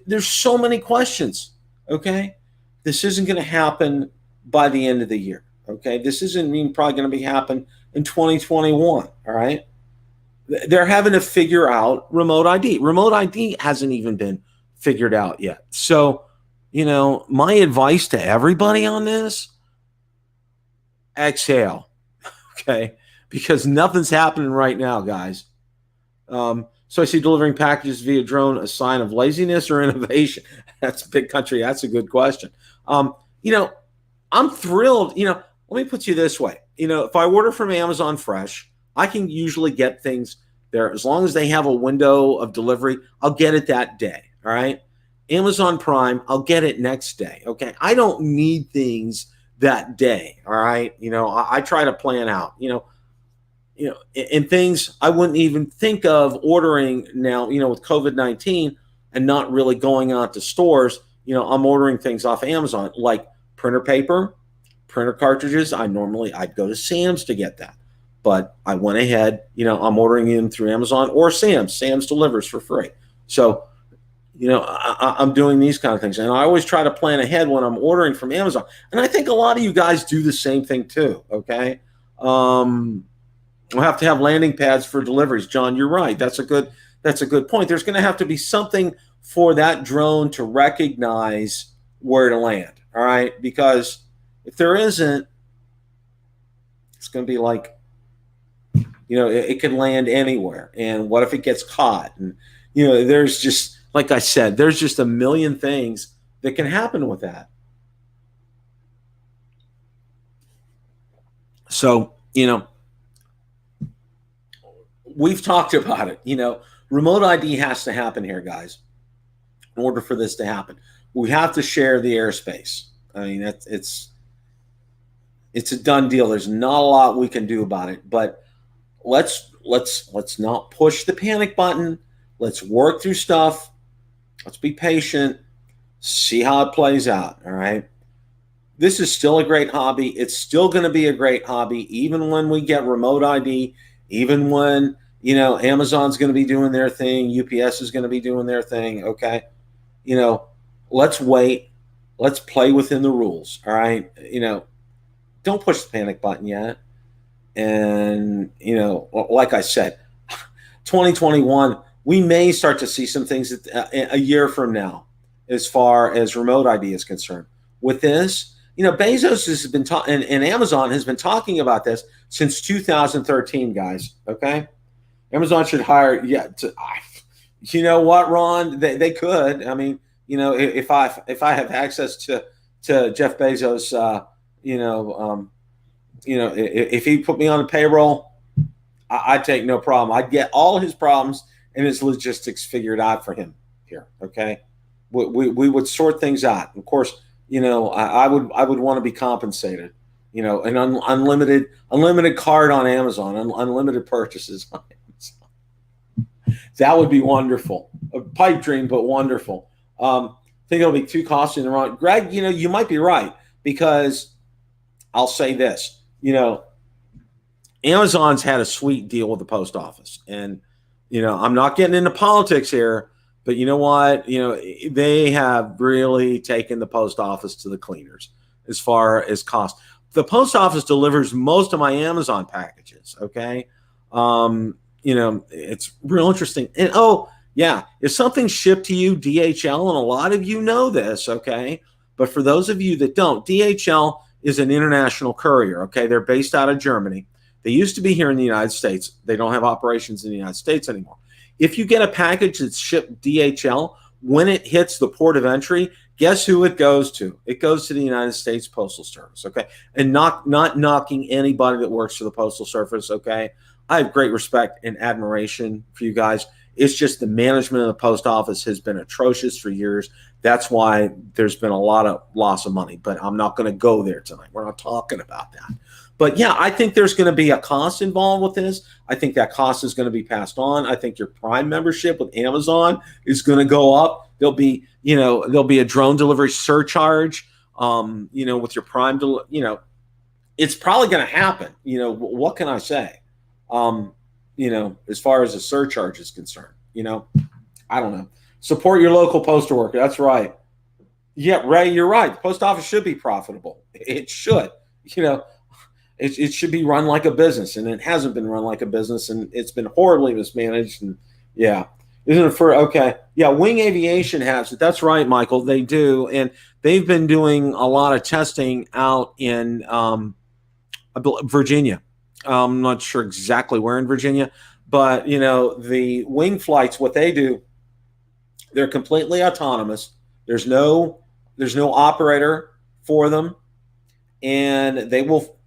There's so many questions. Okay. This isn't going to happen by the end of the year. Okay. This isn't even probably going to be happen in 2021. All right. They're having to figure out remote ID. Remote ID hasn't even been figured out yet. So, my advice to everybody on this, exhale. Okay. Because nothing's happening right now, guys. So I see delivering packages via drone a sign of laziness or innovation? That's a big country. That's a good question. I'm thrilled. Let me put you this way. If I order from Amazon Fresh, I can usually get things there. As long as they have a window of delivery, I'll get it that day. All right. Amazon Prime, I'll get it next day. Okay. I don't need things that day. All right. I try to plan out, and things I wouldn't even think of ordering now, with COVID-19 and not really going out to stores, I'm ordering things off Amazon, like printer paper, printer cartridges. I'd go to Sam's to get that. But I went ahead, I'm ordering them through Amazon or Sam's. Sam's delivers for free. So, I'm doing these kind of things. And I always try to plan ahead when I'm ordering from Amazon. And I think a lot of you guys do the same thing too, okay? We'll have to have landing pads for deliveries. John, you're right. That's a good point. There's going to have to be something for that drone to recognize where to land, all right? Because if there isn't, it's going to be like, it could land anywhere. And what if it gets caught? And, there's just, like I said, there's just a million things that can happen with that. So, we've talked about it. Remote ID has to happen here, guys. In order for this to happen, we have to share the airspace. I mean, it's a done deal. There's not a lot we can do about it, but let's not push the panic button. Let's work through stuff. Let's be patient. See how it plays out. All right. This is still a great hobby. It's still going to be a great hobby, even when we get remote ID, even when, Amazon's going to be doing their thing. UPS is going to be doing their thing. Okay. Let's wait. Let's play within the rules. All right. Don't push the panic button yet. And, like I said, 2021, we may start to see some things a year from now, as far as remote ID is concerned. With this, Bezos has been and Amazon has been talking about this since 2013, guys. Okay. Amazon should hire. Yeah. You know what, Ron? They could. I mean, if I have access to Jeff Bezos, if he put me on the payroll, I'd take no problem. I'd get all his problems and his logistics figured out for him here. Okay. We would sort things out. Of course, I would want to be compensated, an unlimited card on Amazon, unlimited purchases on Amazon. That would be wonderful. A pipe dream, but wonderful. I think it'll be too costly in the wrong. Greg, you might be right, because I'll say this, Amazon's had a sweet deal with the post office, and, I'm not getting into politics here, but you know what? They have really taken the post office to the cleaners as far as cost. The post office delivers most of my Amazon packages. Okay. It's real interesting. And if something's shipped to you, DHL, and a lot of you know this, okay, but for those of you that don't, DHL is an international courier. Okay, they're based out of Germany. They used to be here in the United States. They don't have operations in the United States anymore. If you get a package that's shipped DHL, when it hits the port of entry, guess who it goes to? It goes to the United States Postal Service, okay? And not knocking anybody that works for the Postal Service, okay? I have great respect and admiration for you guys. It's just the management of the post office has been atrocious for years. That's why there's been a lot of loss of money, but I'm not going to go there tonight. We're not talking about that. But yeah, I think there's going to be a cost involved with this. I think that cost is going to be passed on. I think your Prime membership with Amazon is going to go up. There'll be a drone delivery surcharge, with your Prime, it's probably going to happen. What can I say? As far as the surcharge is concerned, I don't know. Support your local postal worker. That's right. Yeah, Ray, you're right. The post office should be profitable. It should, it should be run like a business, and it hasn't been run like a business, and it's been horribly mismanaged. And yeah, isn't it okay? Yeah, Wing Aviation has it. That's right, Michael. They do, and they've been doing a lot of testing out in Virginia. I'm not sure exactly where in Virginia, but the wing flights, what they do, they're completely autonomous. There's no operator for them, and they will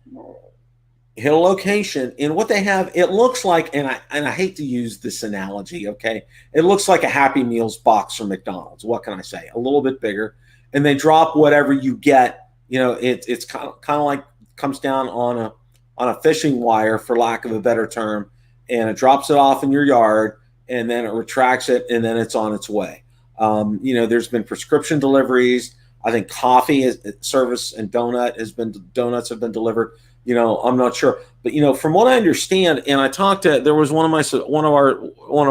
hit a location. And what they have, it looks like, and I hate to use this analogy, okay? It looks like a Happy Meals box from McDonald's. What can I say? A little bit bigger, and they drop whatever you get. It's kind of like comes down on a fishing wire, for lack of a better term, and it drops it off in your yard, and then it retracts it, and then it's on its way. There's been prescription deliveries. I think coffee service and donuts have been delivered. I'm not sure, but from what I understand, and I talked to, there was one of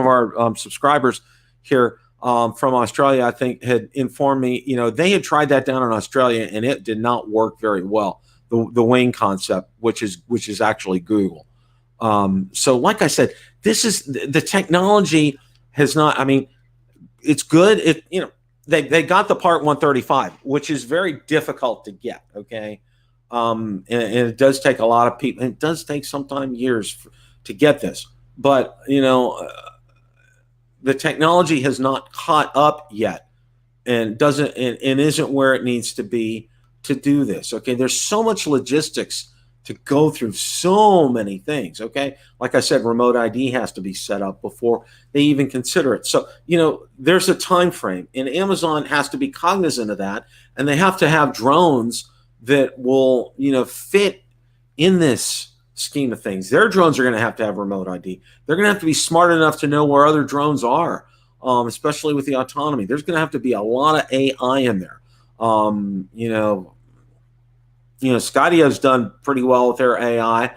our subscribers here from Australia, I think, had informed me, they had tried that down in Australia, and it did not work very well. The wing concept, which is actually Google. So like I said, this is the technology has not, it's good. They got the Part 135, which is very difficult to get. Okay. And it does take a lot of people. It does take sometimes years to get this, but the technology has not caught up yet, and isn't where it needs to be to do this. Okay. There's so much logistics to go through, so many things. Okay. Like I said, remote ID has to be set up before they even consider it. So, there's a time frame, and Amazon has to be cognizant of that. And they have to have drones that will, fit in this scheme of things. Their drones are going to have remote ID. They're going to have to be smart enough to know where other drones are, especially with the autonomy. There's going to have to be a lot of AI in there. Scotio's done pretty well with their AI.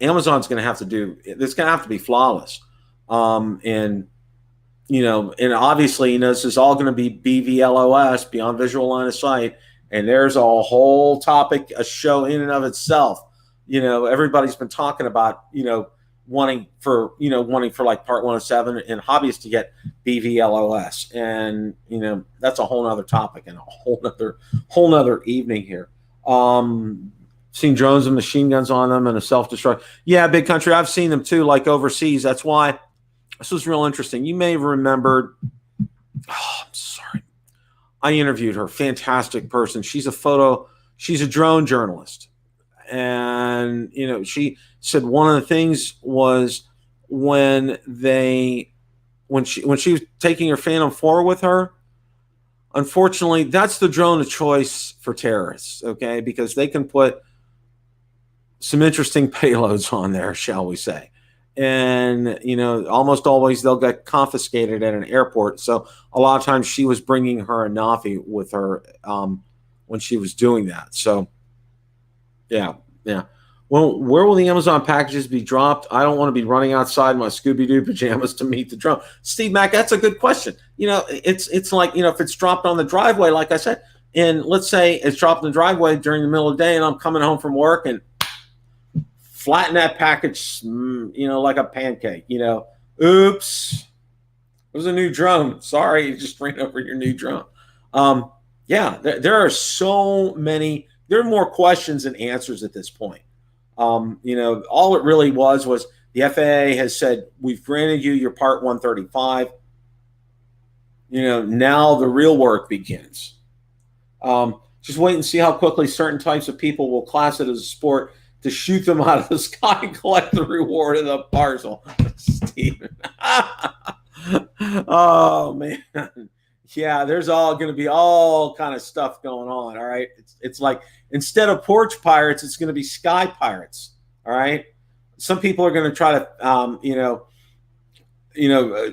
Amazon's going to have to do, it's going to have to be flawless. And obviously, this is all going to be BVLOS, beyond visual line of sight. And there's a whole topic, a show in and of itself. Everybody's been talking about, wanting for like Part 107 and hobbyists to get BVLOS. And, that's a whole nother topic and a whole nother evening here. Seen drones and machine guns on them and a self-destruct. Yeah, Big Country. I've seen them too, like overseas. That's why this was real interesting. You may have remembered, I'm sorry. I interviewed her, fantastic person. She's a drone journalist. And, she said one of the things was when she was taking her Phantom 4 with her, unfortunately, that's the drone of choice for terrorists, okay? Because they can put some interesting payloads on there, shall we say. And, almost always they'll get confiscated at an airport. So a lot of times she was bringing her Anafi with her when she was doing that. So, yeah. Well, where will the Amazon packages be dropped? I don't want to be running outside my Scooby-Doo pajamas to meet the drone. Steve Mack, that's a good question. It's like, if it's dropped on the driveway, like I said, and let's say it's dropped in the driveway during the middle of the day and I'm coming home from work and flatten that package, like a pancake, oops, it was a new drone. Sorry, you just ran over your new drone. Yeah, there are so many. There are more questions than answers at this point. All it really was the FAA has said, we've granted you your Part 135. Now the real work begins. Just wait and see how quickly certain types of people will class it as a sport to shoot them out of the sky and collect the reward of the parcel. Steven. Oh, man. Yeah, there's all going to be all kind of stuff going on, all right? It's like instead of porch pirates, it's going to be sky pirates, all right? Some people are going to try to,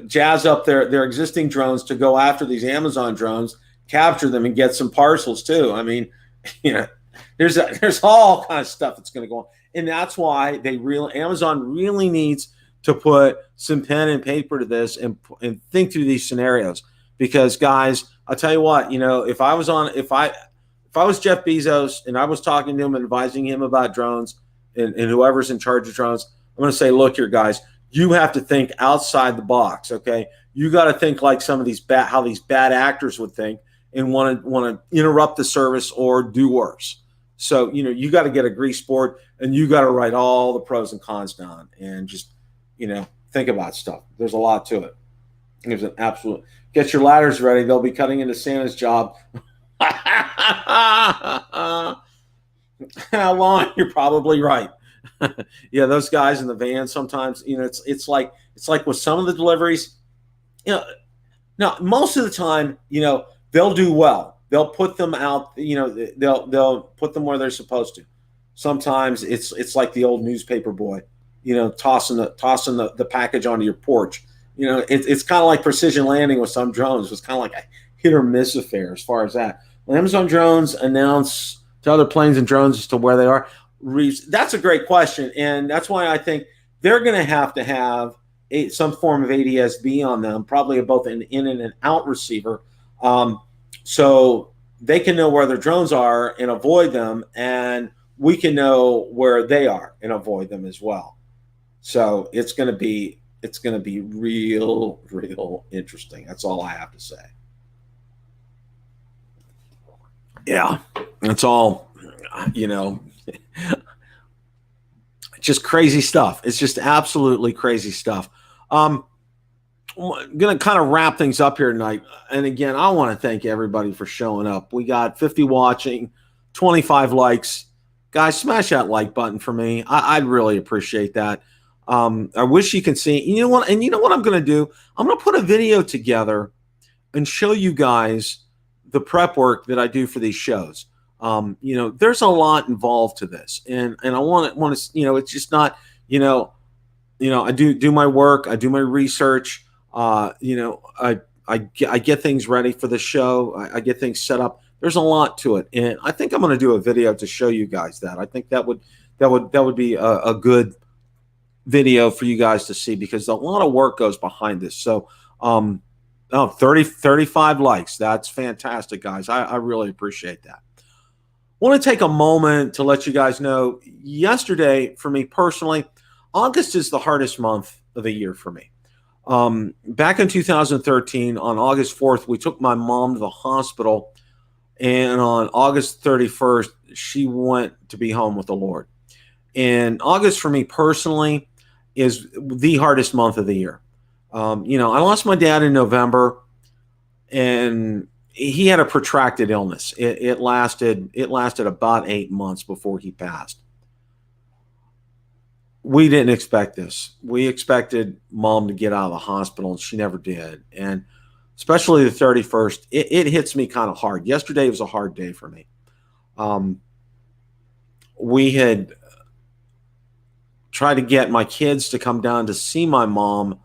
jazz up their existing drones to go after these Amazon drones, capture them, and get some parcels too. I mean, there's all kind of stuff that's going to go on, and that's why Amazon really needs to put some pen and paper to this and think through these scenarios. Because guys, I'll tell you what, if I was Jeff Bezos and I was talking to him and advising him about drones and whoever's in charge of drones, I'm going to say, look here, guys, you have to think outside the box. Okay. You got to think like some of how these bad actors would think and want to interrupt the service or do worse. So, you got to get a grease board and you got to write all the pros and cons down and just, think about stuff. There's a lot to it. There's an absolute. Get your ladders ready. They'll be cutting into Santa's job. How long? You're probably right. Yeah, those guys in the van sometimes, it's like with some of the deliveries, now most of the time, they'll do well. They'll put them out, they'll put them where they're supposed to. Sometimes it's like the old newspaper boy, tossing the package onto your porch. It's kind of like precision landing with some drones. It's kind of like a hit or miss affair as far as that. When Amazon drones announce to other planes and drones as to where they are, that's a great question. And that's why I think they're going to have some form of ADS-B on them, probably both an in and an out receiver, so they can know where their drones are and avoid them, and we can know where they are and avoid them as well. So it's going to be real interesting. That's all I have to say. Yeah, that's all, just crazy stuff. It's just absolutely crazy stuff. I'm going to kind of wrap things up here tonight. And again, I want to thank everybody for showing up. We got 50 watching, 25 likes. Guys, smash that like button for me. I'd really appreciate that. I wish you can see, you know what I'm going to do? I'm going to put a video together and show you guys the prep work that I do for these shows. There's a lot involved to this, and I want to, it's just not, I do my work, I do my research, I get things ready for the show, I get things set up. There's a lot to it, and I think I'm going to do a video to show you guys that. I think that would be a good video for you guys to see, because a lot of work goes behind this. So 35 likes, that's fantastic, guys. I really appreciate that. I want to take a moment to let you guys know, yesterday for me personally, August is the hardest month of the year for me. Back in 2013, on August 4th, we took my mom to the hospital, and on August 31st, she went to be home with the Lord. And August for me personally is the hardest month of the year. I lost my dad in November, and he had a protracted illness. It lasted about 8 months before he passed. We didn't expect this. We expected Mom to get out of the hospital, and she never did. And especially the 31st, it hits me kind of hard. Yesterday was a hard day for me. We had tried to get my kids to come down to see my mom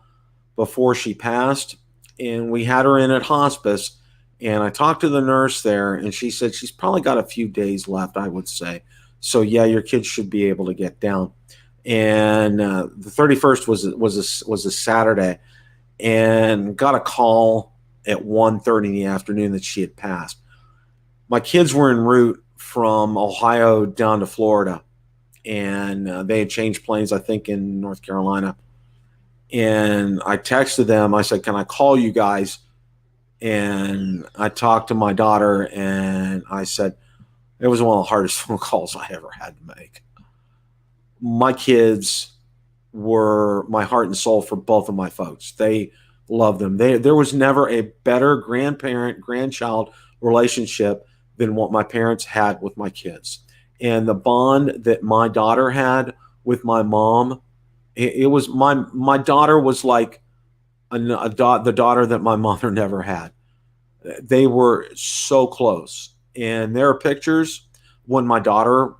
before she passed, and we had her in at hospice. And I talked to the nurse there, and she said she's probably got a few days left, I would say. So yeah, your kids should be able to get down. And the 31st was a Saturday, and got a call at 1:30 in the afternoon that she had passed. My kids were en route from Ohio down to Florida, and they had changed planes, I think, in North Carolina. And I texted them. I said, "Can I call you guys And I talked to my daughter, and I said, it was one of the hardest phone calls I ever had to make. My kids were my heart and soul for both of my folks. They loved them. There was never a better grandparent-grandchild relationship than what my parents had with my kids. And the bond that my daughter had with my mom, it was my daughter was like the daughter that my mother never had. They were so close. And there are pictures when my daughter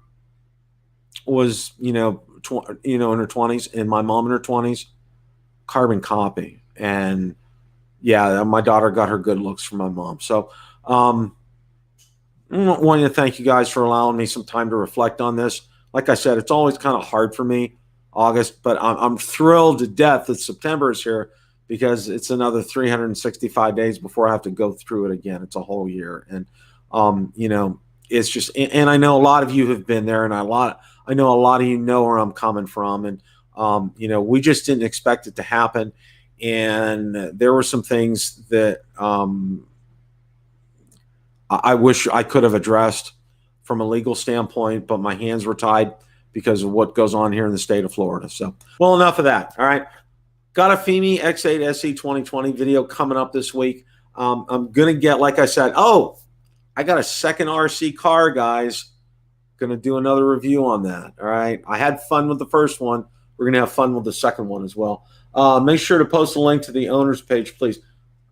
was, in her 20s, and my mom in her 20s, carbon copy. And yeah, my daughter got her good looks from my mom. So I want to thank you guys for allowing me some time to reflect on this. Like I said, it's always kind of hard for me, August, but I'm thrilled to death that September is here, because it's another 365 days before I have to go through it again. It's a whole year. And, it's just, and I know a lot of you have been there, and I know a lot of you know where I'm coming from. And, we just didn't expect it to happen. And there were some things that I wish I could have addressed from a legal standpoint, but my hands were tied because of what goes on here in the state of Florida. So, well, enough of that. All right. Got a Fimi X8 SE 2020 video coming up this week. I'm going to get, like I said, I got a second RC car, guys. Going to do another review on that. All right. I had fun with the first one. We're going to have fun with the second one as well. Make sure to post a link to the owner's page, please.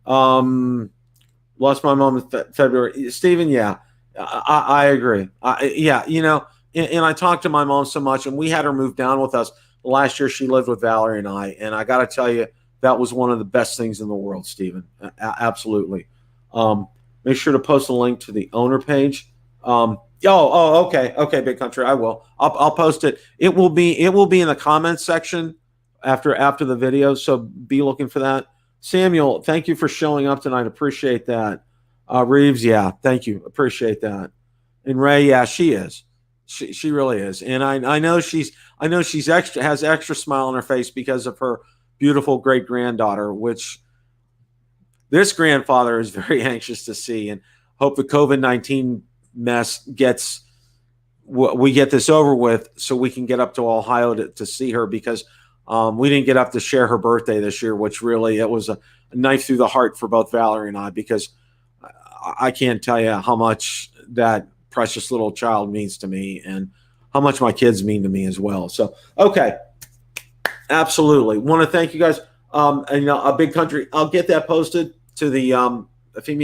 Lost my mom in February. Stephen, yeah, I agree. And I talked to my mom so much, and we had her move down with us. Last year, she lived with Valerie and I got to tell you, that was one of the best things in the world, Stephen. Absolutely. Make sure to post a link to the owner page. Okay, Big Country, I will. I'll post it. It will be in the comments section after the video, so be looking for that. Samuel, thank you for showing up tonight. Appreciate that. Reeves, yeah, thank you. Appreciate that. And Ray, yeah, she is. She really is. And I know she's has extra smile on her face because of her beautiful great granddaughter, which this grandfather is very anxious to see, and hope the COVID-19 mess we get this over with so we can get up to Ohio to see her, because we didn't get up to share her birthday this year, which really, it was a knife through the heart for both Valerie and I, because I can't tell you how much that precious little child means to me, and how much my kids mean to me as well. So, okay. Absolutely. Want to thank you guys. A Big Country, I'll get that posted to the Fimi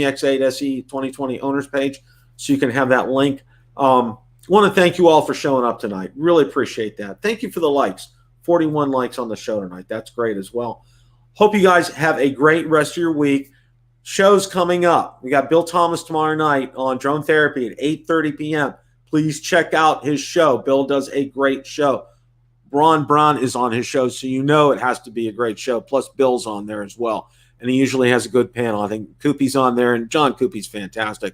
X8 SE 2020 owners page, so you can have that link. Want to thank you all for showing up tonight. Really appreciate that. Thank you for the likes. 41 likes on the show tonight. That's great as well. Hope you guys have a great rest of your week. Shows coming up. We got Bill Thomas tomorrow night on Drone Therapy at 8:30 p.m. Please check out his show. Bill does a great show. Ron Brown is on his show, so you know it has to be a great show. Plus, Bill's on there as well. And he usually has a good panel. I think Koopy's on there, and John Koopy's fantastic.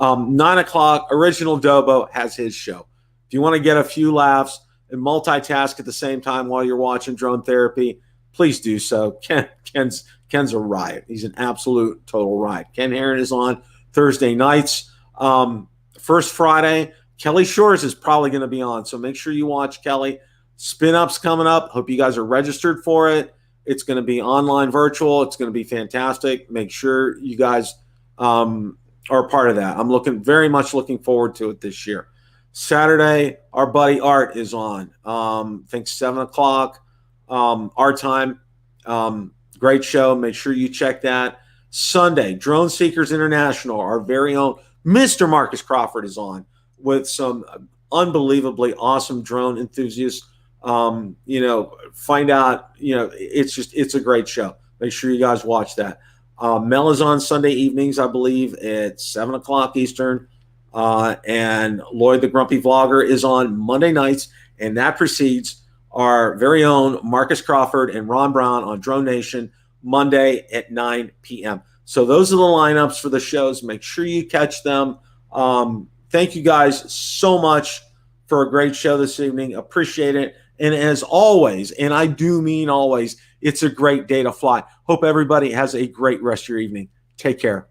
9 o'clock, Original Dobo has his show. If you want to get a few laughs and multitask at the same time while you're watching Drone Therapy, please do so. Ken's a riot. He's an absolute total riot. Ken Herron is on Thursday nights. First Friday, Kelly Shores is probably going to be on, so make sure you watch Kelly. Spin Up's coming up. Hope you guys are registered for it. It's going to be online virtual. It's going to be fantastic. Make sure you guys are a part of that. I'm very much looking forward to it this year. Saturday, our buddy Art is on. I think 7 o'clock our time. Great show. Make sure you check that. Sunday, Drone Seekers International, our very own Mr. Marcus Crawford is on with some unbelievably awesome drone enthusiasts. Find out, it's a great show. Make sure you guys watch that. Mel is on Sunday evenings, I believe, at 7 o'clock Eastern. And Lloyd the Grumpy Vlogger is on Monday nights, and that precedes our very own Marcus Crawford and Ron Brown on Drone Nation Monday at 9 p.m. So those are the lineups for the shows. Make sure you catch them. Thank you guys so much for a great show this evening. Appreciate it. And as always, and I do mean always, it's a great day to fly. Hope everybody has a great rest of your evening. Take care.